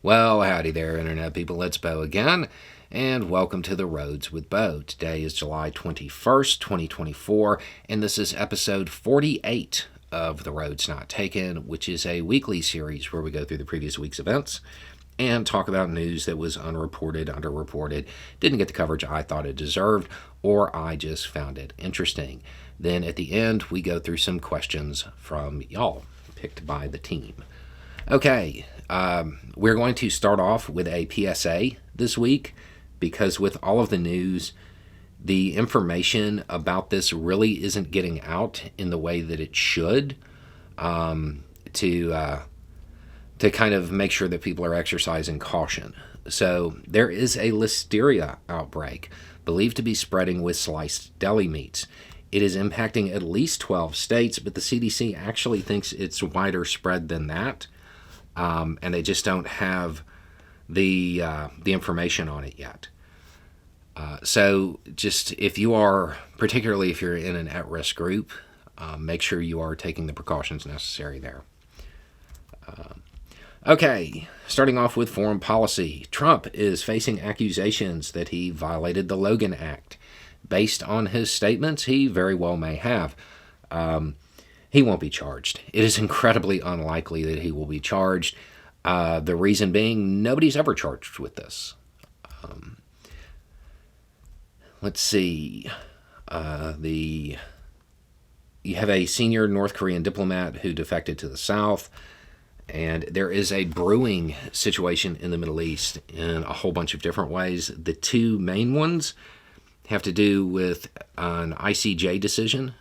Well, howdy there, Internet people. It's Bo again, and welcome to The Roads with Bo. Today is July 21st, 2024, and this is episode 48 of The Roads Not Taken, which is a weekly series where we go through the previous week's events and talk about news that was unreported, underreported, didn't get the coverage I thought it deserved, or I just found it interesting. Then at the end, we go through some questions from y'all, picked by the team. Okay, we're going to start off with a PSA this week because with all of the news, the information about this really isn't getting out in the way that it should to kind of make sure that people are exercising caution. So there is a listeria outbreak believed to be spreading with sliced deli meats. It is impacting at least 12 states, but the CDC actually thinks it's wider spread than that. And they just don't have the information on it yet. So just if you are, particularly if you're in an at-risk group, make sure you are taking the precautions necessary there. Okay, starting off with foreign policy. Trump is facing accusations that he violated the Logan Act. Based on his statements, he very well may have. He won't be charged. It is incredibly unlikely that he will be charged. The reason being, nobody's ever charged with this. Let's see. You have a senior North Korean diplomat who defected to the South, and there is a brewing situation in the Middle East in a whole bunch of different ways. The two main ones have to do with an ICJ decision.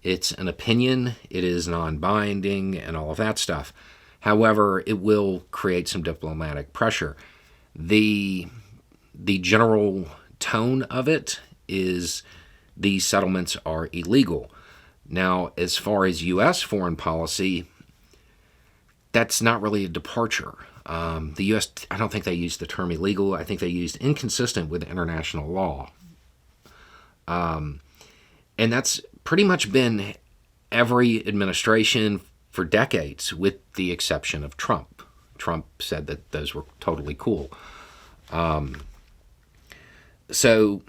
It's an opinion, it is non-binding, and all of that stuff. However, it will create some diplomatic pressure. The general tone of it is these settlements are illegal. Now, as far as U.S. foreign policy, that's not really a departure. The U.S., I don't think they used the term illegal. I think they used inconsistent with international law. And that's pretty much been every administration for decades, with the exception of Trump. Trump said that those were totally cool. So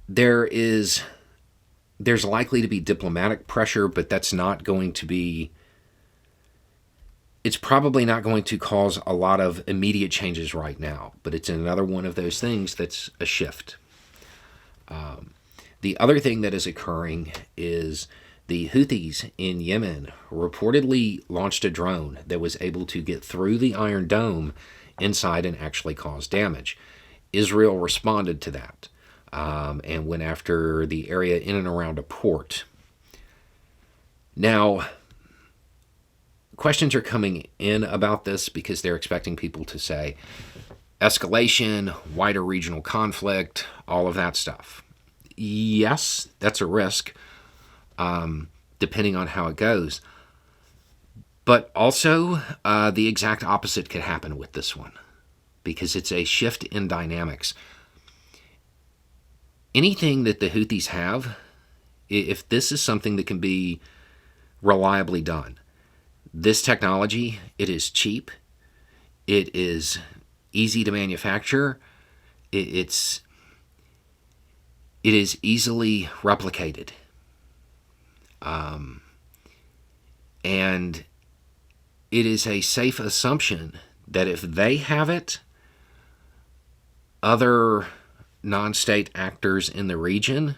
there's likely to be diplomatic pressure, but that's not going to be, it's probably not going to cause a lot of immediate changes right now, but it's another one of those things that's a shift. The other thing that is occurring is the Houthis in Yemen reportedly launched a drone that was able to get through the Iron Dome inside and actually cause damage. Israel responded to that and went after the area in and around a port. Now, questions are coming in about this because they're expecting people to say escalation, wider regional conflict, all of that stuff. Yes, that's a risk, depending on how it goes. But also, the exact opposite could happen with this one, because it's a shift in dynamics. Anything that the Houthis have, if this is something that can be reliably done, this technology, it is cheap, it is easy to manufacture, it is easily replicated. And it is a safe assumption that if they have it, other non-state actors in the region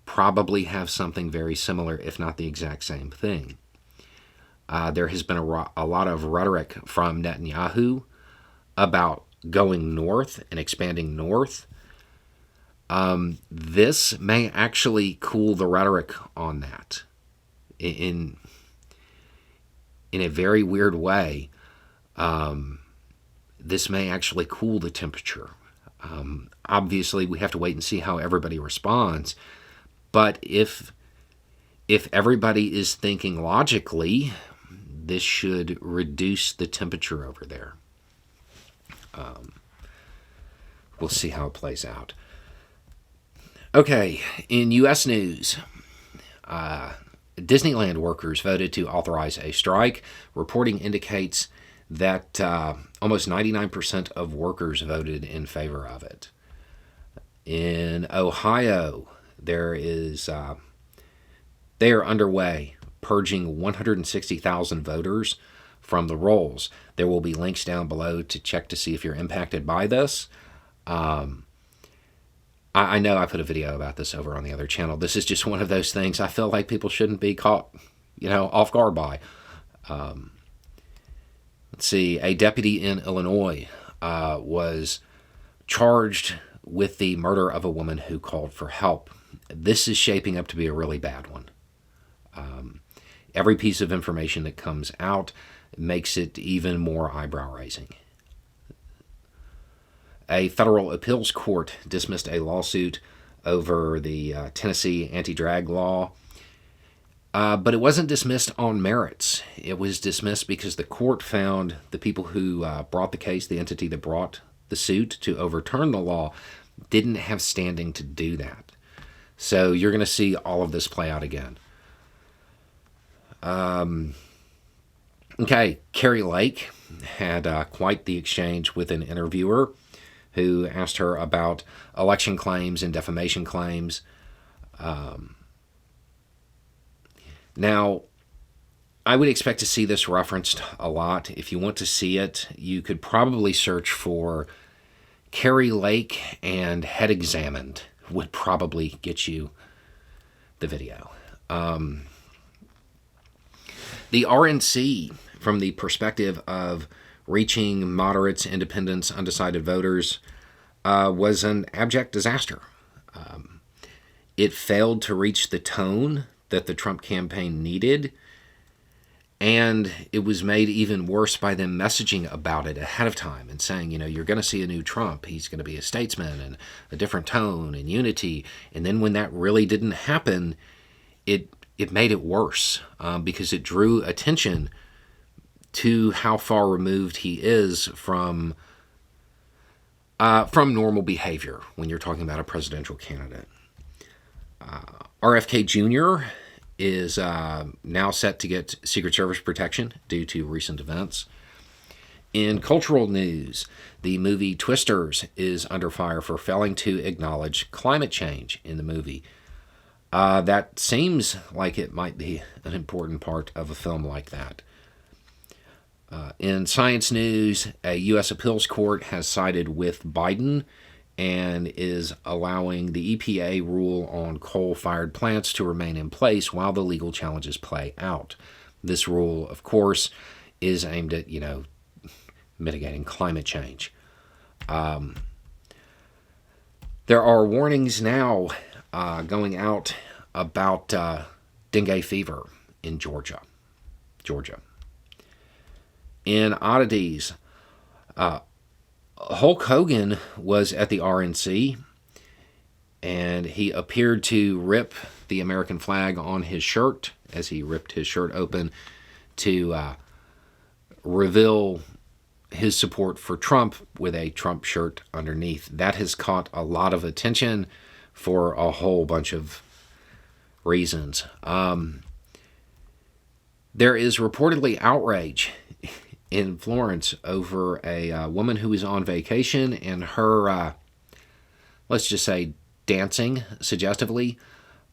probably have something very similar, if not the exact same thing. There has been a lot of rhetoric from Netanyahu about going north and expanding north. This may actually cool the rhetoric on that in a very weird way. This may actually cool the temperature. Obviously, we have to wait and see how everybody responds. But if everybody is thinking logically, this should reduce the temperature over there. We'll see how it plays out. Okay, in U.S. news, Disneyland workers voted to authorize a strike. Reporting indicates that almost 99% of workers voted in favor of it. In Ohio, they are underway purging 160,000 voters from the rolls. There will be links down below to check to see if you're impacted by this. I know I put a video about this over on the other channel. This is just one of those things I feel like people shouldn't be caught, off guard by. Let's see. A deputy in Illinois was charged with the murder of a woman who called for help. This is shaping up to be a really bad one. Every piece of information that comes out makes it even more eyebrow-raising. A federal appeals court dismissed a lawsuit over the Tennessee anti-drag law, but it wasn't dismissed on merits. It was dismissed because the court found the people who brought the case, the entity that brought the suit to overturn the law, didn't have standing to do that. So you're going to see all of this play out again. Okay, Kari Lake had quite the exchange with an interviewer who asked her about election claims and defamation claims. Now, I would expect to see this referenced a lot. If you want to see it, you could probably search for Kari Lake and Head Examined would probably get you the video. The RNC, from the perspective of reaching moderates, independents, undecided voters, was an abject disaster. It failed to reach the tone that the Trump campaign needed, and it was made even worse by them messaging about it ahead of time and saying, you're going to see a new Trump. He's going to be a statesman and a different tone and unity. And then when that really didn't happen, it made it worse because it drew attention to how far removed he is from normal behavior when you're talking about a presidential candidate. RFK Jr. is now set to get Secret Service protection due to recent events. In cultural news, the movie Twisters is under fire for failing to acknowledge climate change in the movie. That seems like it might be an important part of a film like that. In science news, a U.S. appeals court has sided with Biden and is allowing the EPA rule on coal-fired plants to remain in place while the legal challenges play out. This rule, of course, is aimed at, mitigating climate change. There are warnings now going out about dengue fever in Georgia. In oddities, Hulk Hogan was at the RNC, and he appeared to rip the American flag on his shirt as he ripped his shirt open to reveal his support for Trump with a Trump shirt underneath. That has caught a lot of attention for a whole bunch of reasons. There is reportedly outrage in Florence over a woman who was on vacation and her, let's just say, dancing suggestively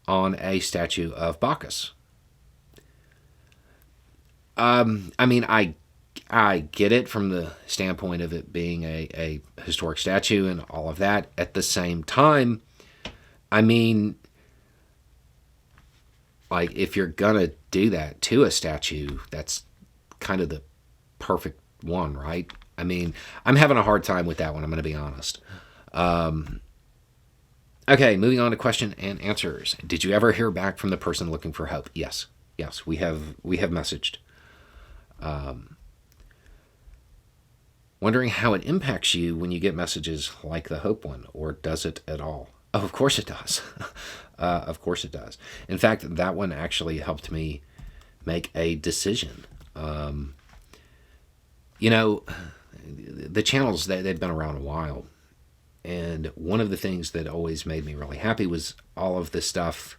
on a statue of Bacchus. I get it from the standpoint of it being a historic statue and all of that. At the same time, if you're gonna do that to a statue, that's kind of the perfect one, right? I'm having a hard time with that one, I'm going to be honest. Okay, moving on to question and answers. Did you ever hear back from the person looking for help? Yes, we have messaged. Wondering how it impacts you when you get messages like the Hope one, or does it at all? Oh, of course it does. Of course it does. In fact, that one actually helped me make a decision. The channels, they've been around a while. And one of the things that always made me really happy was all of the stuff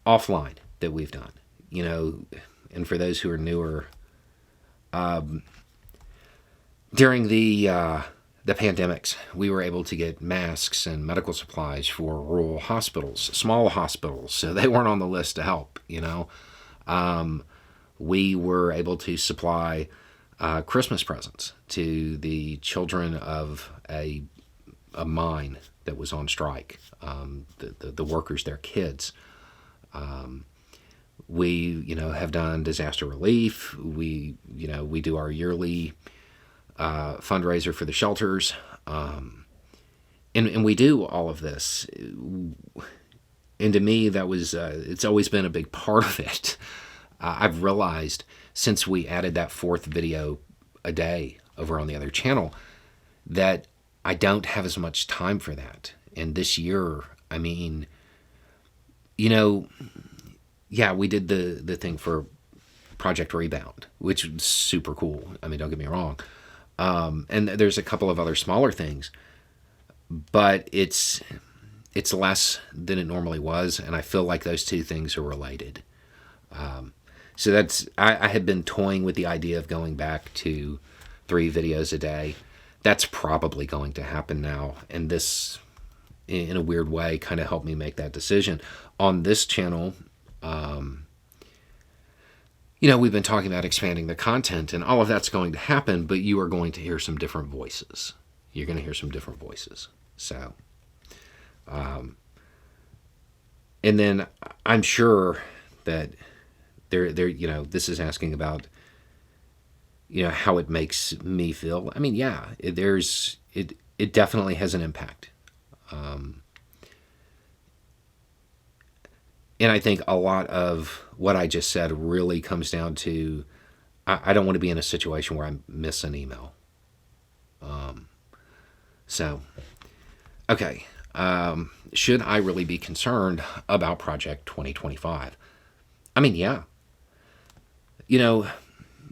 offline that we've done. And for those who are newer, During the pandemics, we were able to get masks and medical supplies for rural hospitals, small hospitals, so they weren't on the list to help. We were able to supply Christmas presents to the children of a mine that was on strike, the workers, their kids. We, have done disaster relief. We do our yearly fundraiser for the shelters. And we do all of this. And to me, that was, it's always been a big part of it. I've realized since we added that 4th video a day over on the other channel that I don't have as much time for that. And this year, I mean, yeah, we did the thing for Project Rebound, which was super cool. I mean, don't get me wrong. And there's a couple of other smaller things, but it's less than it normally was, and I feel like those two things are related. So I had been toying with the idea of going back to 3 videos a day. That's probably going to happen now, and this, in a weird way, kind of helped me make that decision. On this channel, we've been talking about expanding the content, and all of that's going to happen, but you are going to hear some different voices. You're going to hear some different voices. So, and then I'm sure that this is asking about, how it makes me feel. I mean, yeah, it definitely has an impact. And I think a lot of what I just said really comes down to I don't want to be in a situation where I miss an email. Okay. Should I really be concerned about Project 2025? I mean, yeah.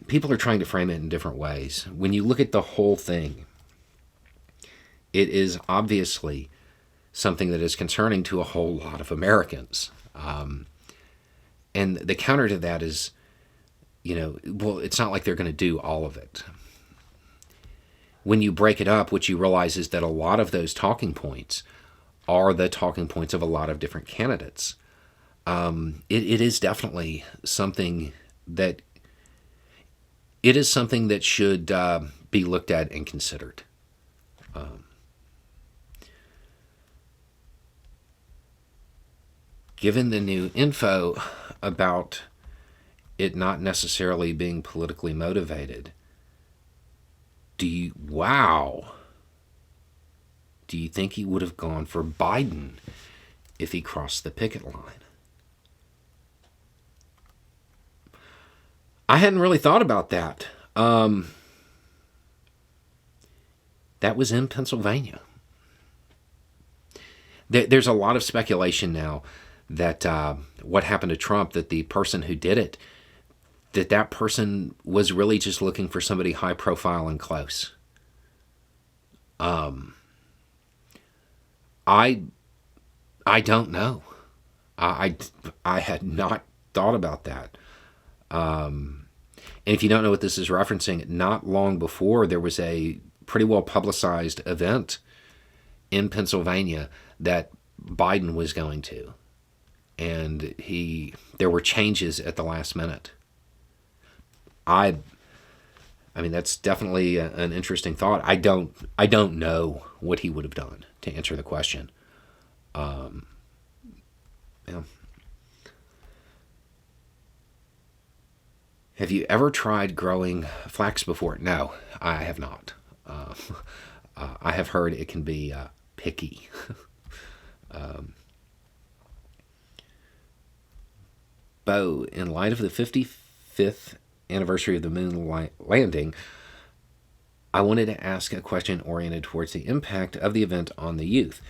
People are trying to frame it in different ways. When you look at the whole thing, it is obviously something that is concerning to a whole lot of Americans. And the counter to that is, it's not like they're going to do all of it. When you break it up, what you realize is that a lot of those talking points are the talking points of a lot of different candidates. It is definitely something that should be looked at and considered. Given the new info about it not necessarily being politically motivated, do you think he would have gone for Biden if he crossed the picket line? I hadn't really thought about that. That was in Pennsylvania. There's a lot of speculation now that what happened to Trump, that the person who did it, that person was really just looking for somebody high profile and close. I don't know. I had not thought about that. And if you don't know what this is referencing, not long before there was a pretty well publicized event in Pennsylvania that Biden was going to. And there were changes at the last minute. I mean, that's definitely an interesting thought. I don't know what he would have done, to answer the question. Yeah. Have you ever tried growing flax before? No, I have not. I have heard it can be picky. Bo, in light of the 55th anniversary of the moon landing, I wanted to ask a question oriented towards the impact of the event on the youth.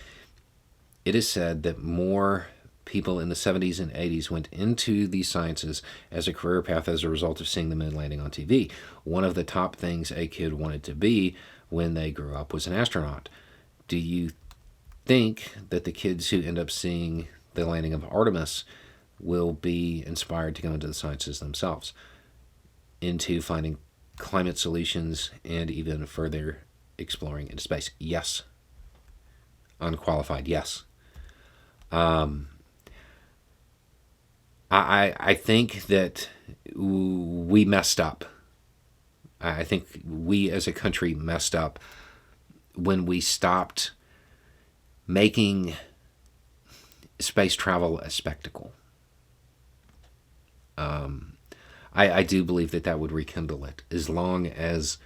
It is said that more people in the 70s and 80s went into the sciences as a career path as a result of seeing the moon landing on TV. One of the top things a kid wanted to be when they grew up was an astronaut. Do you think that the kids who end up seeing the landing of Artemis will be inspired to go into the sciences themselves, into finding climate solutions and even further exploring into space? Yes. Unqualified, yes. I think that we messed up. I think we as a country messed up when we stopped making space travel a spectacle. I do believe that that would rekindle it, as long as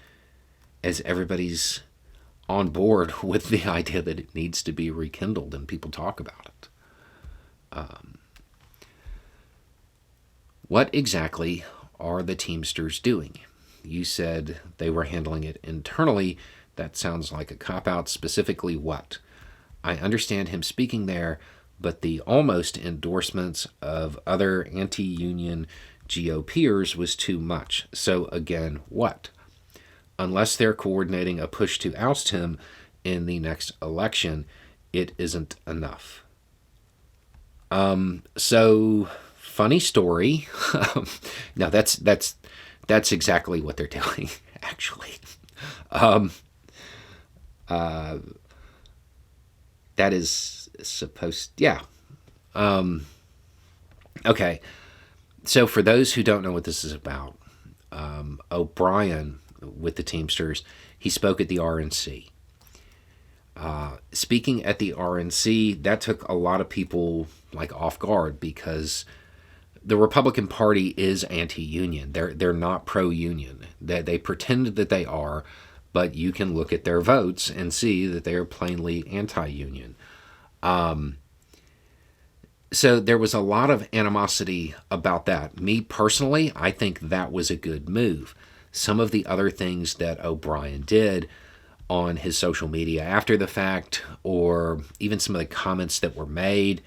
everybody's on board with the idea that it needs to be rekindled and people talk about it. What exactly are the Teamsters doing? You said they were handling it internally. That sounds like a cop-out. Specifically what? I understand him speaking there, but the almost endorsements of other anti-union GOPers was too much. So again, what? Unless they're coordinating a push to oust him in the next election, it isn't enough. So funny story. No, that's exactly what they're doing, actually. That is supposed, yeah. Okay. So for those who don't know what this is about, O'Brien with the Teamsters, he spoke at the RNC. Speaking at the RNC, that took a lot of people like off guard, because the Republican Party is anti-union. They're not pro-union. They pretend that they are, but you can look at their votes and see that they are plainly anti-union. So there was a lot of animosity about that. Me personally, I think that was a good move. Some of the other things that O'Brien did on his social media after the fact, or even some of the comments that were made,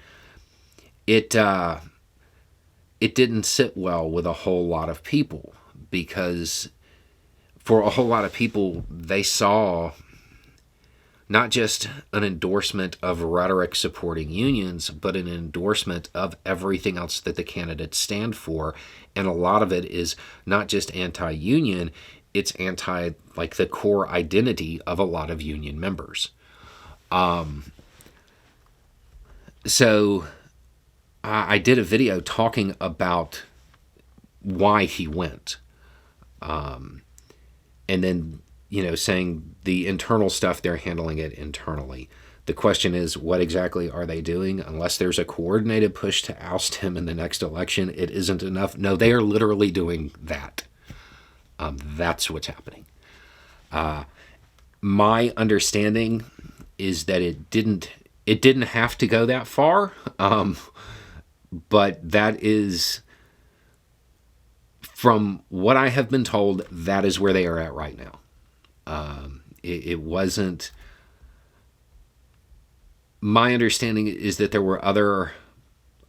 it didn't sit well with a whole lot of people, because for a whole lot of people, they saw not just an endorsement of rhetoric supporting unions, but an endorsement of everything else that the candidates stand for. And a lot of it is not just anti-union, it's anti, like, the core identity of a lot of union members. So I did a video talking about why he went. And then, saying the internal stuff, they're handling it internally. The question is, what exactly are they doing? Unless there's a coordinated push to oust him in the next election, it isn't enough. No, they are literally doing that. That's what's happening. My understanding is that it didn't have to go that far, but that is, from what I have been told, that is where they are at right now. It wasn't. My understanding is that there were other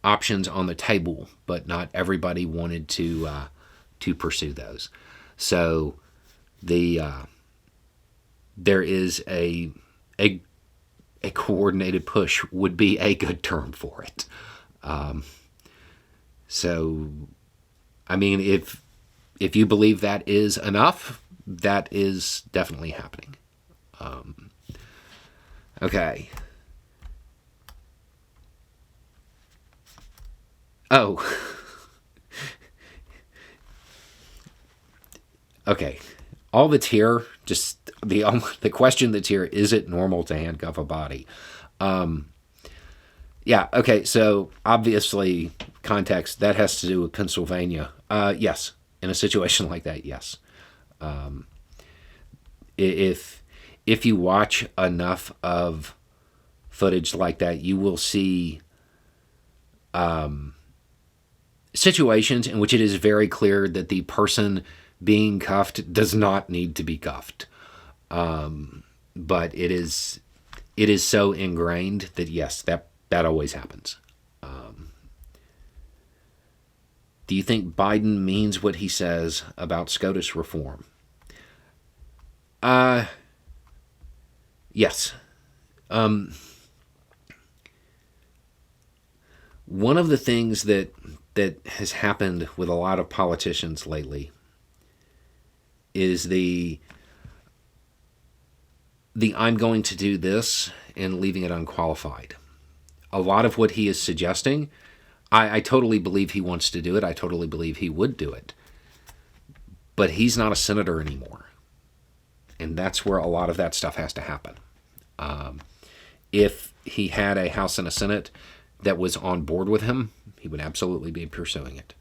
options on the table, but not everybody wanted to pursue those. So there is a coordinated push would be a good term for it. So, I mean, if you believe that is enough, that is definitely happening. Okay. Oh. Okay. All that's here, just the question that's here, is it normal to handcuff a body? Yeah, okay, so obviously, context, that has to do with Pennsylvania. Yes, in a situation like that, yes. If you watch enough of footage like that, you will see situations in which it is very clear that the person being cuffed does not need to be cuffed. But it is so ingrained that, yes, that always happens. Do you think Biden means what he says about SCOTUS reform? Yes. One of the things that has happened with a lot of politicians lately is the I'm going to do this and leaving it unqualified. A lot of what he is suggesting, I totally believe he wants to do it. I totally believe he would do it. But he's not a senator anymore. And that's where a lot of that stuff has to happen. If he had a House and a Senate that was on board with him, he would absolutely be pursuing it.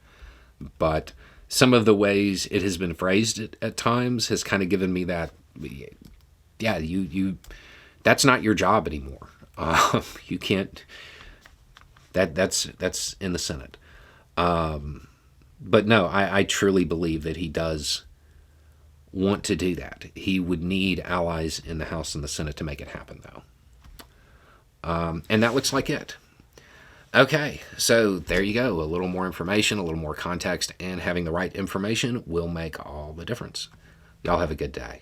But some of the ways it has been phrased at times has kind of given me that, yeah, you that's not your job anymore. You can't. That's in the Senate. But no, I truly believe that he does want to do that. He would need allies in the House and the Senate to make it happen, though. And that looks like it. Okay, so there you go. A little more information, a little more context, and having the right information will make all the difference. Y'all have a good day.